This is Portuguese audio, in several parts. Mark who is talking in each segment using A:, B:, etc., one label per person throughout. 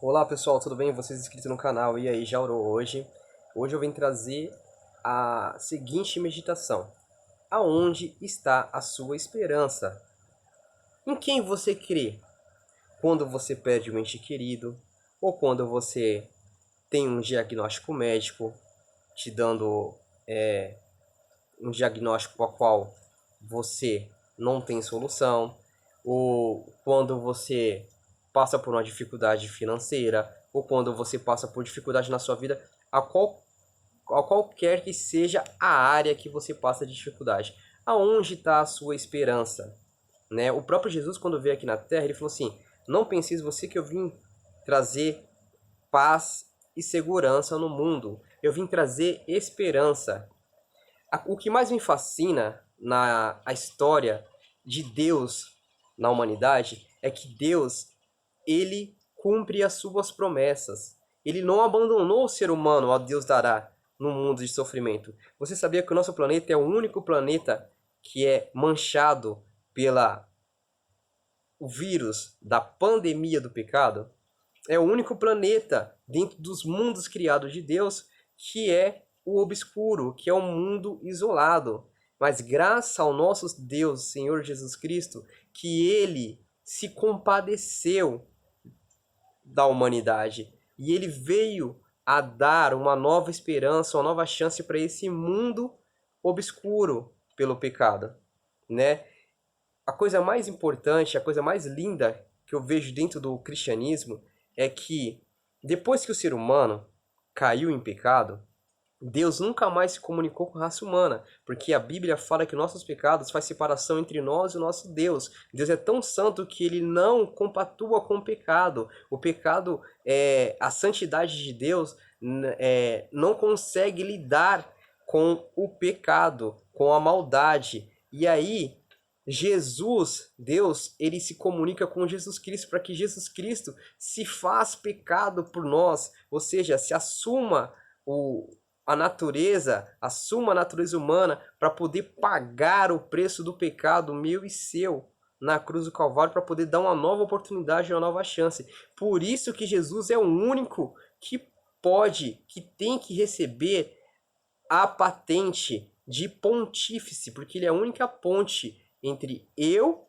A: Olá pessoal, tudo bem? Vocês inscritos no canal, e aí, já orou hoje? Hoje eu vim trazer a seguinte meditação. Aonde está a sua esperança? Em quem você crê? Quando você perde um ente querido, ou quando você tem um diagnóstico médico te dando um diagnóstico a qual você não tem solução, ou quando você passa por uma dificuldade financeira, ou quando você passa por dificuldade na sua vida, a qualquer que seja a área que você passa de dificuldade. Aonde está a sua esperança? Né? O próprio Jesus, quando veio aqui na Terra, ele falou assim: não penseis você que eu vim trazer paz e segurança no mundo. Eu vim trazer esperança. O que mais me fascina na a história de Deus na humanidade é que Deus, ele cumpre as suas promessas. Ele não abandonou o ser humano, a Deus dará, no mundo de sofrimento. Você sabia que o nosso planeta é o único planeta que é manchado pela o vírus da pandemia do pecado? É o único planeta dentro dos mundos criados de Deus que é o obscuro, que é um mundo isolado. Mas graças ao nosso Deus, Senhor Jesus Cristo, que ele se compadeceu da humanidade e ele veio a dar uma nova esperança, uma nova chance para esse mundo obscuro pelo pecado, né? A coisa mais importante, a coisa mais linda que eu vejo dentro do cristianismo é que depois que o ser humano caiu em pecado, Deus nunca mais se comunicou com a raça humana, porque a Bíblia fala que nossos pecados faz separação entre nós e o nosso Deus. Deus é tão santo que ele não compatua com o pecado. O pecado, a santidade de Deus não consegue lidar com o pecado, com a maldade. E aí, Jesus, Deus, ele se comunica com Jesus Cristo para que Jesus Cristo se faz pecado por nós, ou seja, se assuma a natureza, assuma a natureza humana para poder pagar o preço do pecado meu e seu na cruz do Calvário, para poder dar uma nova oportunidade, uma nova chance. Por isso que Jesus é o único que pode, que tem que receber a patente de pontífice, porque ele é a única ponte entre eu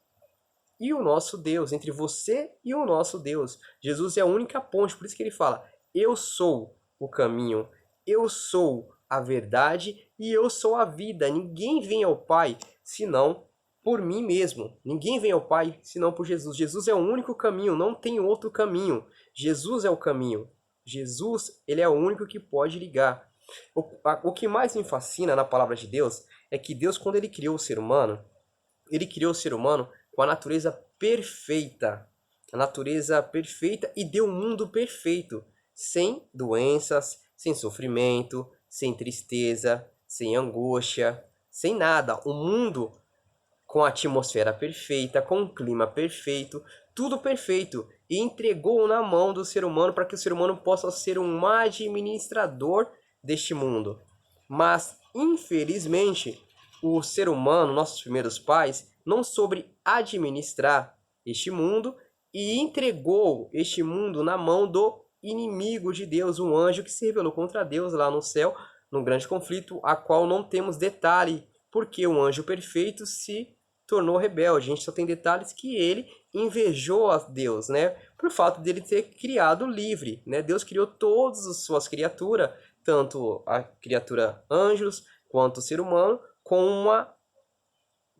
A: e o nosso Deus, entre você e o nosso Deus. Jesus é a única ponte, por isso que ele fala: eu sou o caminho, eu sou a verdade e eu sou a vida. Ninguém vem ao Pai senão por mim mesmo. Ninguém vem ao Pai senão por Jesus. Jesus é o único caminho, não tem outro caminho. Jesus é o caminho. Jesus, ele é o único que pode ligar. O que mais me fascina na palavra de Deus é que Deus, quando ele criou o ser humano, ele criou o ser humano com a natureza perfeita. A natureza perfeita e deu um mundo perfeito. Sem doenças, sem sofrimento, sem tristeza, sem angústia, sem nada. Um mundo com a atmosfera perfeita, com o clima perfeito, tudo perfeito. E entregou na mão do ser humano para que o ser humano possa ser um administrador deste mundo. Mas, infelizmente, o ser humano, nossos primeiros pais, não soube administrar este mundo e entregou este mundo na mão do inimigo de Deus, um anjo que se rebelou contra Deus lá no céu, num grande conflito, a qual não temos detalhe, porque o anjo perfeito se tornou rebelde. A gente só tem detalhes que ele invejou a Deus, né? Por fato dele ter criado livre, né? Deus criou todas as suas criaturas, tanto a criatura anjos quanto o ser humano, com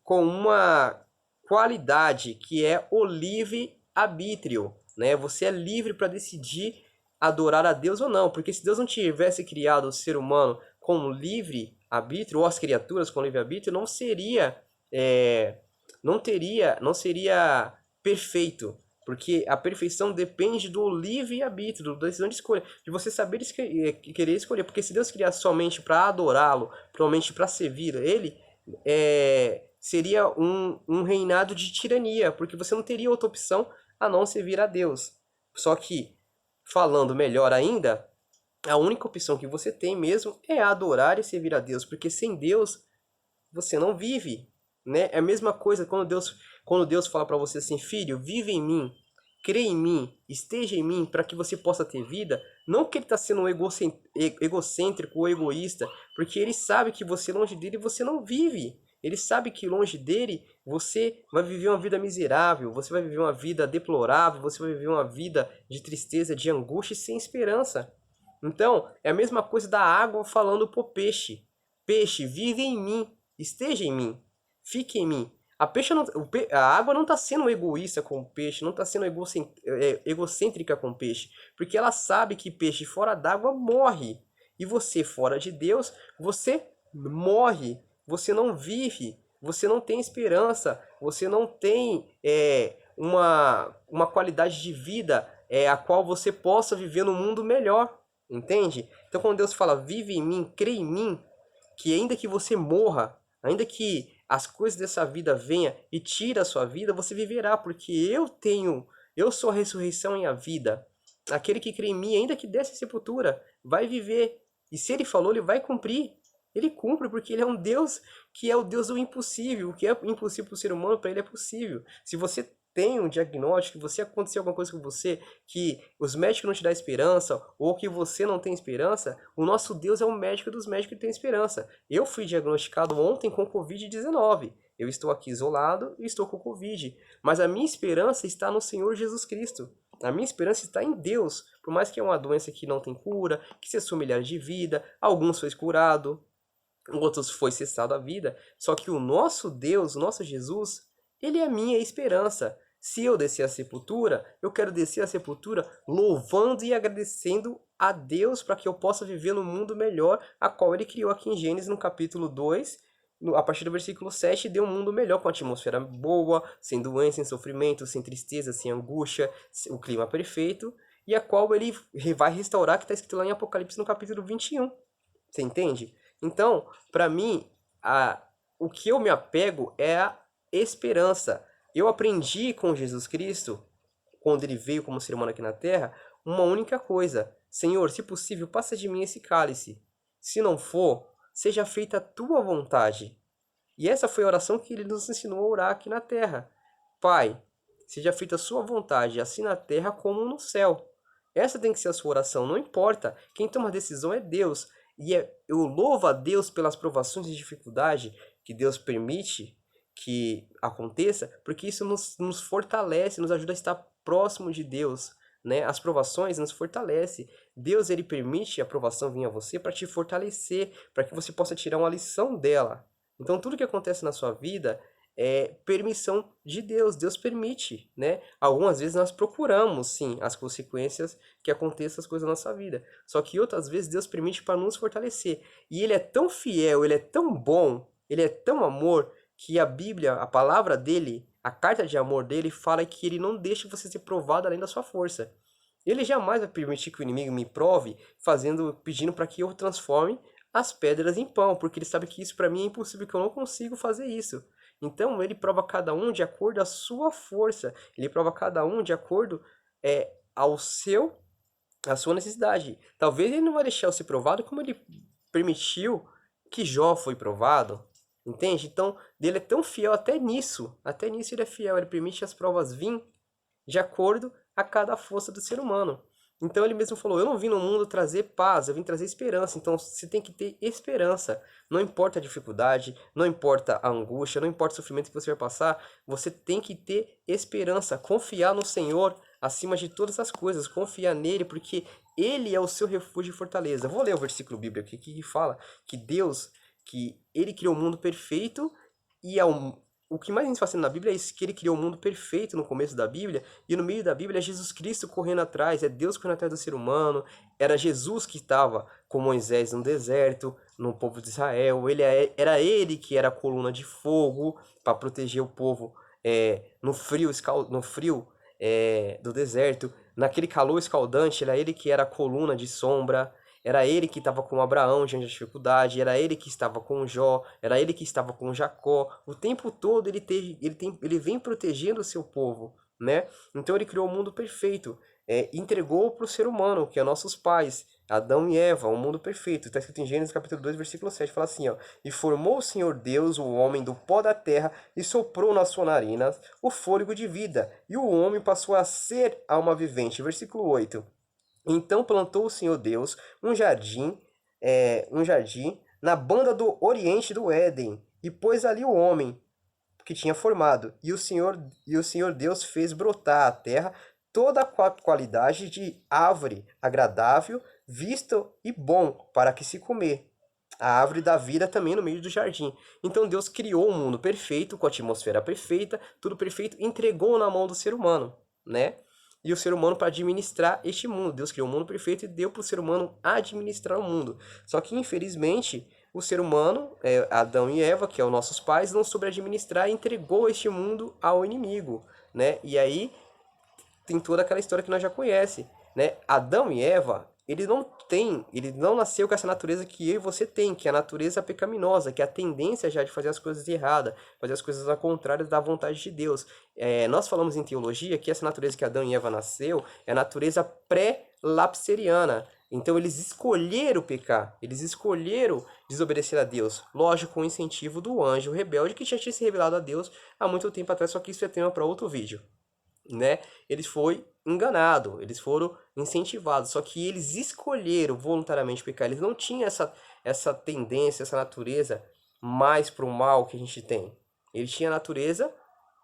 A: uma qualidade que é o livre-arbítrio, né? Você é livre para decidir adorar a Deus ou não, porque se Deus não tivesse criado o ser humano com livre-arbítrio, ou as criaturas com livre-arbítrio, não seria perfeito, porque a perfeição depende do livre-arbítrio, da decisão de escolha, de você saber querer escolher, porque se Deus criasse somente para adorá-lo, somente para servir ele, seria um reinado de tirania, porque você não teria outra opção a não servir a Deus. Só que, falando melhor ainda, a única opção que você tem mesmo é adorar e servir a Deus, porque sem Deus você não vive, né? É a mesma coisa quando Deus fala para você assim: filho, vive em mim. crê em mim, esteja em mim para que você possa ter vida, não que ele está sendo um egocêntrico ou egoísta, porque ele sabe que você longe dele você não vive. Ele sabe que longe dele você vai viver uma vida miserável, você vai viver uma vida deplorável, você vai viver uma vida de tristeza, de angústia e sem esperança. Então, é a mesma coisa da água falando pro peixe. Peixe, vive em mim, esteja em mim, fique em mim. A água não está sendo egoísta com o peixe, não está sendo egocêntrica com o peixe, porque ela sabe que peixe fora d'água morre. E você fora de Deus, você morre, você não vive, você não tem esperança, você não tem uma qualidade de vida a qual você possa viver num mundo melhor, entende? Então quando Deus fala, vive em mim, crê em mim, que ainda que você morra, ainda que as coisas dessa vida venham e tire a sua vida, você viverá, porque eu sou a ressurreição e a vida. Aquele que crê em mim, ainda que desce a sepultura, vai viver. E se ele falou, ele vai cumprir. Ele cumpre, porque ele é um Deus que é o Deus do impossível. O que é impossível para o ser humano, para ele é possível. Se você tem um diagnóstico, se você aconteceu alguma coisa com você, que os médicos não te dão esperança, ou que você não tem esperança, o nosso Deus é o médico dos médicos que tem esperança. Eu fui diagnosticado ontem com Covid-19. Eu estou aqui isolado e estou com Covid. Mas a minha esperança está no Senhor Jesus Cristo. A minha esperança está em Deus. Por mais que é uma doença que não tem cura, que cessou milhares de vidas, alguns foi curado, outros foi cessado a vida. Só que o nosso Deus, o nosso Jesus, ele é a minha esperança. Se eu descer a sepultura, eu quero descer a sepultura louvando e agradecendo a Deus para que eu possa viver no mundo melhor, a qual ele criou aqui em Gênesis, no capítulo 2, a partir do versículo 7, deu um mundo melhor, com a atmosfera boa, sem doença, sem sofrimento, sem tristeza, sem angústia, o clima perfeito, e a qual ele vai restaurar, que está escrito lá em Apocalipse, no capítulo 21. Você entende? Então, para mim, o que eu me apego é a esperança. Eu aprendi com Jesus Cristo, quando ele veio como ser humano aqui na Terra, uma única coisa. Senhor, se possível, passa de mim esse cálice. Se não for, seja feita a tua vontade. E essa foi a oração que ele nos ensinou a orar aqui na Terra. Pai, seja feita a sua vontade, assim na Terra como no céu. Essa tem que ser a sua oração, não importa. Quem toma a decisão é Deus. E eu louvo a Deus pelas provações e dificuldades que Deus permite que aconteça, porque isso nos fortalece, nos ajuda a estar próximo de Deus, né? As provações nos fortalecem. Deus, ele permite a provação vir a você para te fortalecer, para que você possa tirar uma lição dela. Então, tudo que acontece na sua vida é permissão de Deus. Deus permite, né? Algumas vezes nós procuramos, sim, as consequências que aconteçam as coisas na nossa vida. Só que outras vezes Deus permite para nos fortalecer. E ele é tão fiel, ele é tão bom, ele é tão amor, que a Bíblia, a palavra dele, a carta de amor dele, fala que ele não deixa você ser provado além da sua força. Ele jamais vai permitir que o inimigo me prove, pedindo para que eu transforme as pedras em pão, porque ele sabe que isso para mim é impossível, que eu não consigo fazer isso. Então ele prova cada um de acordo à sua força, ele prova cada um de acordo ao à sua necessidade. Talvez ele não vai deixar eu ser provado como ele permitiu que Jó foi provado, entende? Então, ele é tão fiel até nisso ele é fiel, ele permite as provas vir de acordo a cada força do ser humano. Então ele mesmo falou, eu não vim no mundo trazer paz, eu vim trazer esperança. Então você tem que ter esperança. Não importa a dificuldade, não importa a angústia, não importa o sofrimento que você vai passar, você tem que ter esperança, confiar no Senhor acima de todas as coisas, confiar nele, porque ele é o seu refúgio e fortaleza. Vou ler o versículo bíblico aqui que fala que Deus, que ele criou o mundo perfeito e o que mais a gente faz na Bíblia é isso, que ele criou o mundo perfeito no começo da Bíblia, e no meio da Bíblia é Jesus Cristo correndo atrás, é Deus correndo atrás do ser humano, era Jesus que estava com Moisés no deserto, no povo de Israel, era ele que era a coluna de fogo para proteger o povo no frio do deserto, naquele calor escaldante, era ele que era a coluna de sombra. Era ele que estava com Abraão diante da dificuldade, era ele que estava com Jó, era ele que estava com Jacó. O tempo todo ele vem protegendo o seu povo, né? Então ele criou o mundo perfeito, entregou para o ser humano, que é nossos pais, Adão e Eva, um mundo perfeito. Está escrito em Gênesis capítulo 2, versículo 7, fala assim, ó: E formou o Senhor Deus o homem do pó da terra e soprou nas suas narinas o fôlego de vida, e o homem passou a ser alma vivente. Versículo 8. Então plantou o Senhor Deus um jardim na banda do oriente do Éden, e pôs ali o homem que tinha formado. E o Senhor Deus fez brotar a terra toda a qualidade de árvore agradável, visto e bom para que se comer. A árvore da vida também no meio do jardim. Então Deus criou um mundo perfeito, com a atmosfera perfeita, tudo perfeito, entregou na mão do ser humano, né? E o ser humano para administrar este mundo. Deus criou um mundo perfeito e deu para o ser humano administrar o mundo. Só que, infelizmente, o ser humano, Adão e Eva, que são nossos pais, não soube administrar e entregou este mundo ao inimigo, né? E aí tem toda aquela história que nós já conhece, né? Adão e Eva, ele não nasceu com essa natureza que eu e você tem, que é a natureza pecaminosa, que é a tendência já de fazer as coisas erradas, fazer as coisas ao contrário da vontade de Deus. Nós falamos em teologia que essa natureza que Adão e Eva nasceu é a natureza pré-lapseriana. Então eles escolheram pecar, eles escolheram desobedecer a Deus. Lógico, com o incentivo do anjo rebelde que já tinha se revelado a Deus há muito tempo atrás, só que isso é tema para outro vídeo, né? Eles foram enganados, eles foram incentivados, só que eles escolheram voluntariamente pecar. Eles não tinham essa tendência, essa natureza mais para o mal que a gente tem. Eles tinham a natureza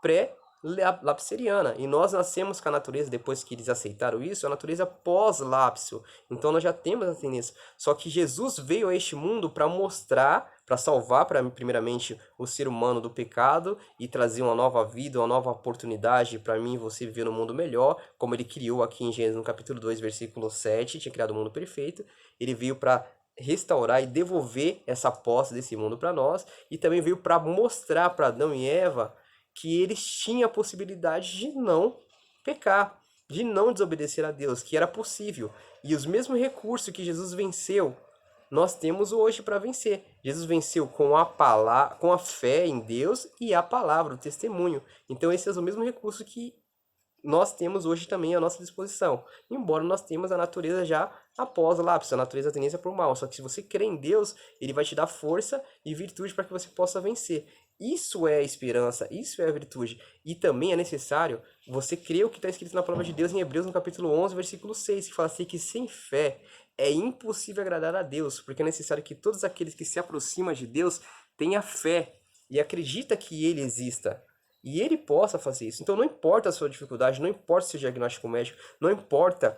A: pré-lapseriana. E nós nascemos com a natureza, depois que eles aceitaram isso, a natureza pós-lapso. Então nós já temos a tendência. Só que Jesus veio a este mundo para mostrar, para salvar, primeiramente, o ser humano do pecado e trazer uma nova vida, uma nova oportunidade para mim e você viver no mundo melhor, como ele criou aqui em Gênesis, no capítulo 2, versículo 7, tinha criado o mundo perfeito. Ele veio para restaurar e devolver essa posse desse mundo para nós, e também veio para mostrar para Adão e Eva que eles tinham a possibilidade de não pecar, de não desobedecer a Deus, que era possível. E os mesmos recursos que Jesus venceu, nós temos hoje para vencer. Jesus venceu com a palavra, com a fé em Deus e a palavra, o testemunho. Então esse é o mesmo recurso que nós temos hoje também à nossa disposição. Embora nós temos a natureza já após o lapso, a natureza a tendência para o mal. Só que se você crê em Deus, ele vai te dar força e virtude para que você possa vencer. Isso é esperança, isso é virtude. E também é necessário você crer o que está escrito na palavra de Deus em Hebreus, no capítulo 11, versículo 6, que fala assim que sem fé é impossível agradar a Deus, porque é necessário que todos aqueles que se aproximam de Deus tenham fé e acredita que ele exista. E ele possa fazer isso. Então não importa a sua dificuldade, não importa o seu diagnóstico médico, não importa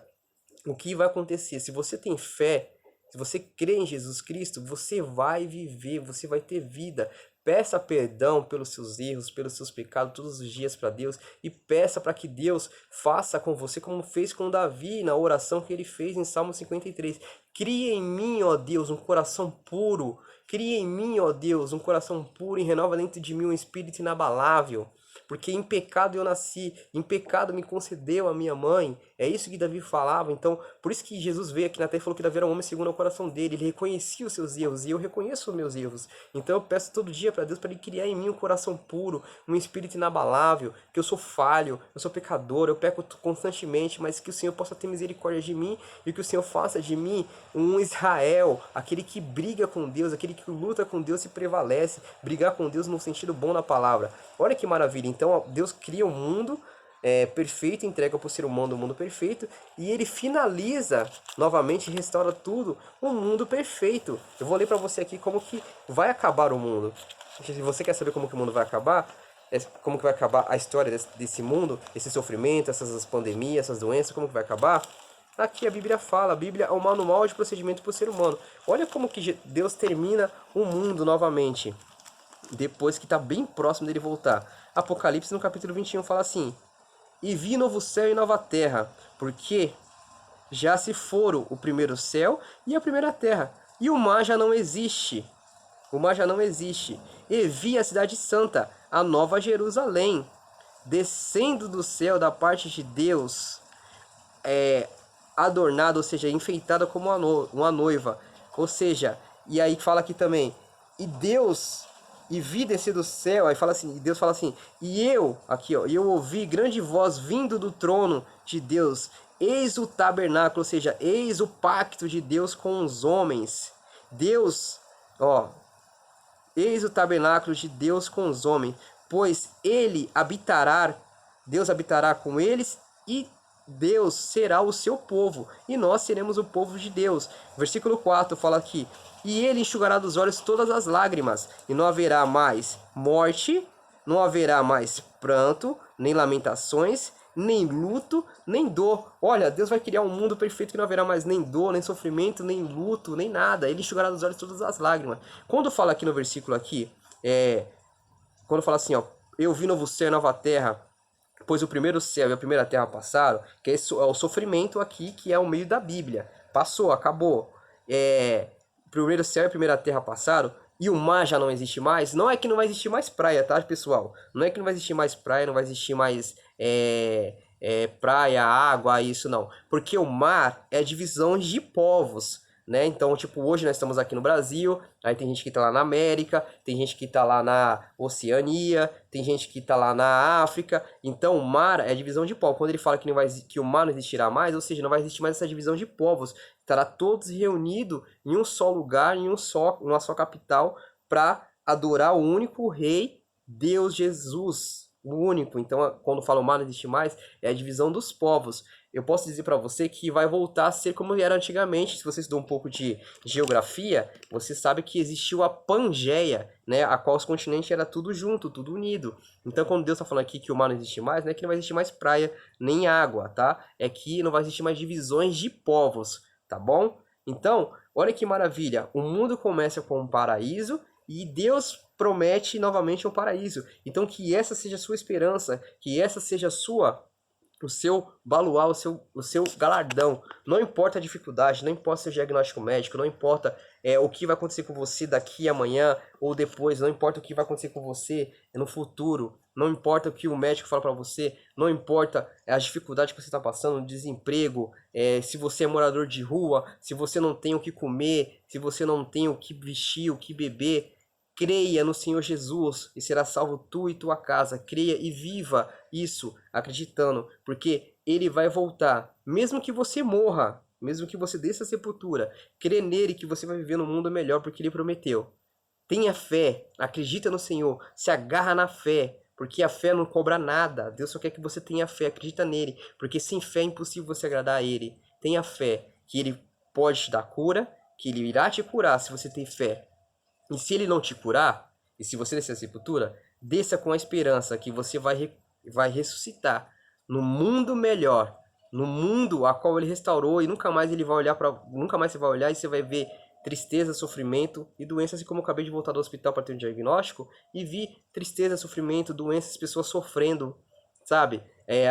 A: o que vai acontecer. Se você tem fé, se você crê em Jesus Cristo, você vai viver, você vai ter vida. Peça perdão pelos seus erros, pelos seus pecados todos os dias para Deus, e peça para que Deus faça com você como fez com Davi na oração que ele fez em Salmo 53. Cria em mim, ó Deus, um coração puro. Cria em mim, ó Deus, um coração puro e renova dentro de mim um espírito inabalável. Porque em pecado eu nasci, em pecado me concedeu a minha mãe. É isso que Davi falava. Então, por isso que Jesus veio aqui na terra e falou que Davi era um homem segundo o coração dele. Ele reconhecia os seus erros e eu reconheço os meus erros. Então eu peço todo dia para Deus para ele criar em mim um coração puro, um espírito inabalável, que eu sou falho, eu sou pecador, eu peco constantemente, mas que o Senhor possa ter misericórdia de mim e que o Senhor faça de mim um Israel, aquele que briga com Deus, aquele que luta com Deus e prevalece. Brigar com Deus no sentido bom da palavra. Olha que maravilha. Então Deus cria um mundo perfeito, entrega para o ser humano um mundo perfeito, e ele finaliza novamente, restaura tudo, um mundo perfeito. Eu vou ler para você aqui como que vai acabar o mundo. Se você quer saber como que o mundo vai acabar, como que vai acabar a história desse mundo, esse sofrimento, essas pandemias, essas doenças, como que vai acabar? Aqui a Bíblia fala, a Bíblia é um manual de procedimento para o ser humano. Olha como que Deus termina o mundo novamente, depois que está bem próximo dele voltar. Apocalipse no capítulo 21 fala assim: E vi novo céu e nova terra, porque já se foram o primeiro céu e a primeira terra, e o mar já não existe. O mar já não existe. E vi a cidade santa, a nova Jerusalém, descendo do céu da parte de Deus, adornada, ou seja, enfeitada como uma noiva. Ou seja, e aí fala aqui também, e Deus e vi descer do céu, aí fala assim, e Deus fala assim, e eu, aqui ó, eu ouvi grande voz vindo do trono de Deus, eis o tabernáculo, ou seja, eis o pacto de Deus com os homens. Deus, ó, eis o tabernáculo de Deus com os homens, pois ele habitará, Deus habitará com eles e Deus será o seu povo, e nós seremos o povo de Deus. Versículo 4 fala aqui, e ele enxugará dos olhos todas as lágrimas, e não haverá mais morte, não haverá mais pranto, nem lamentações, nem luto, nem dor. Olha, Deus vai criar um mundo perfeito que não haverá mais nem dor, nem sofrimento, nem luto, nem nada. Ele enxugará dos olhos todas as lágrimas. Quando fala aqui no versículo aqui, quando fala assim, ó, eu vi novo céu e nova terra, pois o primeiro céu e a primeira terra passaram, que é o sofrimento aqui, que é o meio da Bíblia. Passou, acabou. O primeiro céu e a primeira terra passaram, e o mar já não existe mais. Não é que não vai existir mais praia, tá, pessoal? Não é que não vai existir mais praia, não vai existir mais praia, água, isso não. Porque o mar é divisão de povos, né? Então, tipo, hoje nós estamos aqui no Brasil, aí tem gente que tá lá na América, tem gente que tá lá na Oceania, tem gente que tá lá na África. Então, o mar é divisão de povos. Quando ele fala que, não vai, que o mar não existirá mais, ou seja, não vai existir mais essa divisão de povos. Estará todos reunidos em um só lugar, em uma só capital, para adorar o único rei, Deus Jesus, o único. Então, quando fala o mar não existe mais, é a divisão dos povos. Eu posso dizer para você que vai voltar a ser como era antigamente. Se você estudou um pouco de geografia, você sabe que existiu a Pangeia, né, a qual os continentes era tudo junto, tudo unido. Então, quando Deus está falando aqui que o mar não existe mais, não é que não vai existir mais praia nem água, tá? É que não vai existir mais divisões de povos, tá bom? Então, olha que maravilha. O mundo começa com um paraíso e Deus promete novamente um paraíso. Então, que essa seja a sua esperança, que essa seja a sua o seu baluar, o seu galardão. Não importa a dificuldade, não importa o seu diagnóstico médico, não importa o que vai acontecer com você daqui amanhã ou depois, não importa o que vai acontecer com você no futuro, não importa o que o médico fala para você, não importa as dificuldades que você está passando, desemprego, se você é morador de rua, se você não tem o que comer, se você não tem o que vestir, o que beber, creia no Senhor Jesus e será salvo tu e tua casa. Creia e viva isso acreditando, porque ele vai voltar. Mesmo que você morra, mesmo que você desça a sepultura, crê nele que você vai viver num mundo melhor, porque ele prometeu. Tenha fé, acredita no Senhor, se agarra na fé, porque a fé não cobra nada. Deus só quer que você tenha fé, acredita nele, porque sem fé é impossível você agradar a ele. Tenha fé que ele pode te dar cura, que ele irá te curar se você tem fé. E se ele não te curar, e se você descer a sepultura, desça com a esperança que você vai ressuscitar no mundo melhor, no mundo a qual ele restaurou, e nunca mais ele vai olhar para, nunca mais você vai olhar e você vai ver tristeza, sofrimento e doenças, assim como eu acabei de voltar do hospital para ter um diagnóstico e vi tristeza, sofrimento, doenças, pessoas sofrendo, sabe?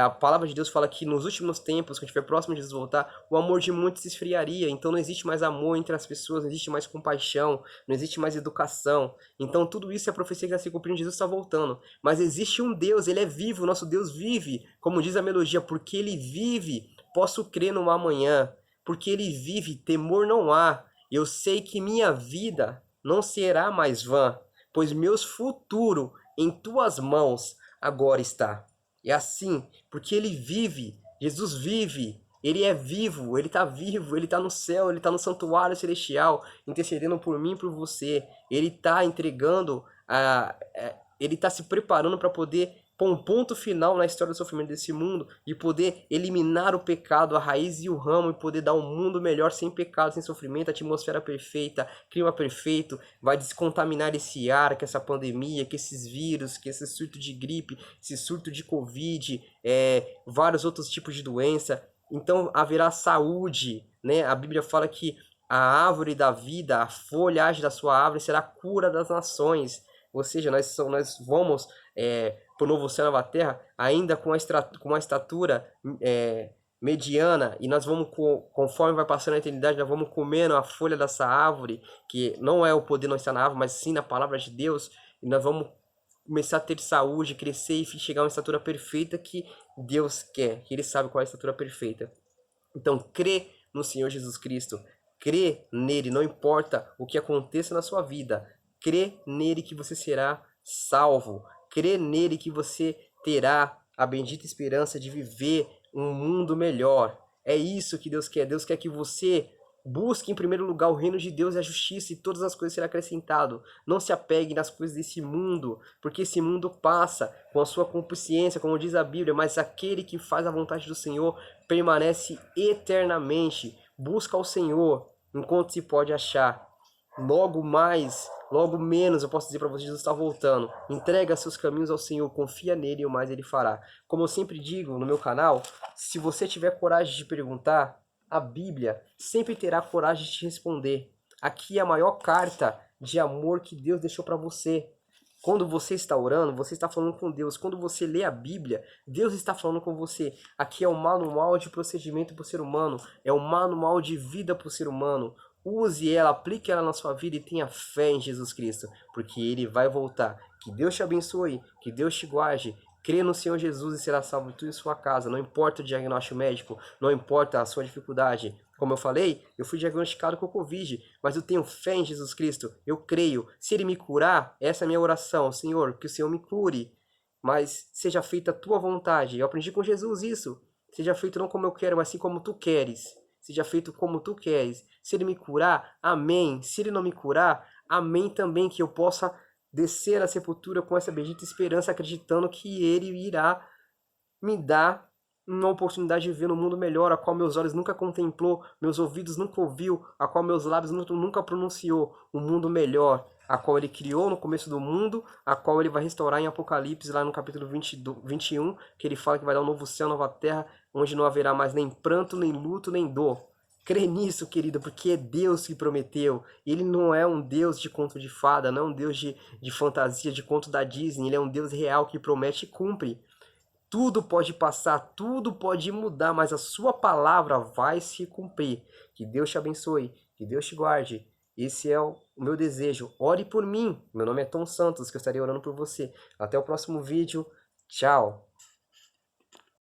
A: A palavra de Deus fala que nos últimos tempos, quando estiver próximo de Jesus voltar, o amor de muitos se esfriaria. Então não existe mais amor entre as pessoas, não existe mais compaixão, não existe mais educação. Então tudo isso é a profecia que está se cumprindo, Jesus está voltando. Mas existe um Deus, ele é vivo, nosso Deus vive. Como diz a melodia, porque ele vive, posso crer no amanhã. Porque ele vive, temor não há. Eu sei que minha vida não será mais vã, pois meus futuro em tuas mãos agora está. É assim, porque ele vive, Jesus vive, ele é vivo, ele está no céu, ele está no santuário celestial, intercedendo por mim e por você. Ele está entregando, ele está se preparando para poder pôr um ponto final na história do sofrimento desse mundo e poder eliminar o pecado, a raiz e o ramo, e poder dar um mundo melhor, sem pecado, sem sofrimento, atmosfera perfeita, clima perfeito, vai descontaminar esse ar, que essa pandemia, que esses vírus, que esse surto de gripe, esse surto de Covid, vários outros tipos de doença. Então haverá saúde, né? A Bíblia fala que a árvore da vida, a folhagem da sua árvore será a cura das nações. Ou seja, nós vamos para o novo céu e nova terra, ainda com uma estatura mediana, e nós vamos, conforme vai passando a eternidade, nós vamos comendo a folha dessa árvore, que não é o poder não está na árvore, mas sim na palavra de Deus, e nós vamos começar a ter saúde, crescer e chegar a uma estatura perfeita que Deus quer, que Ele sabe qual é a estatura perfeita. Então, crê no Senhor Jesus Cristo, crê nele, não importa o que aconteça na sua vida, Crê nele que você será salvo. Crê nele que você terá a bendita esperança de viver um mundo melhor. É isso que Deus quer. Deus quer que você busque em primeiro lugar o reino de Deus e a justiça, e todas as coisas serão acrescentadas. Não se apegue nas coisas desse mundo, porque esse mundo passa com a sua concupiscência, como diz a Bíblia, mas aquele que faz a vontade do Senhor permanece eternamente. Busca o Senhor enquanto se pode achar. Logo mais, logo menos, eu posso dizer para você, Jesus está voltando. Entrega seus caminhos ao Senhor, confia nele e o mais ele fará. Como eu sempre digo no meu canal, se você tiver coragem de perguntar, a Bíblia sempre terá coragem de te responder. Aqui é a maior carta de amor que Deus deixou para você. Quando você está orando, você está falando com Deus. Quando você lê a Bíblia, Deus está falando com você. Aqui é o manual de procedimento para o ser humano. É o manual de vida para o ser humano. Use ela, aplique ela na sua vida e tenha fé em Jesus Cristo, porque Ele vai voltar. Que Deus te abençoe, que Deus te guarde. Crê no Senhor Jesus e será salvo tu e sua casa. Não importa o diagnóstico médico, não importa a sua dificuldade. Como eu falei, eu fui diagnosticado com Covid, mas eu tenho fé em Jesus Cristo. Eu creio. Se Ele me curar, essa é a minha oração. Senhor, que o Senhor me cure, mas seja feita a tua vontade. Eu aprendi com Jesus isso. Seja feito não como eu quero, mas sim como tu queres. Seja feito como tu queres. Se Ele me curar, amém. Se Ele não me curar, amém também, que eu possa descer à sepultura com essa bendita esperança, acreditando que Ele irá me dar uma oportunidade de viver no mundo melhor, a qual meus olhos nunca contemplou, meus ouvidos nunca ouviu, a qual meus lábios nunca pronunciou, um mundo melhor, a qual Ele criou no começo do mundo, a qual Ele vai restaurar em Apocalipse, lá no capítulo 21, que Ele fala que vai dar um novo céu, nova terra, onde não haverá mais nem pranto, nem luto, nem dor. Crê nisso, querido, porque é Deus que prometeu. Ele não é um Deus de conto de fada, não é um Deus de fantasia, de conto da Disney. Ele é um Deus real que promete e cumpre. Tudo pode passar, tudo pode mudar, mas a sua palavra vai se cumprir. Que Deus te abençoe, que Deus te guarde. Esse é o meu desejo. Ore por mim. Meu nome é Tom Santos, que eu estarei orando por você. Até o próximo vídeo. Tchau.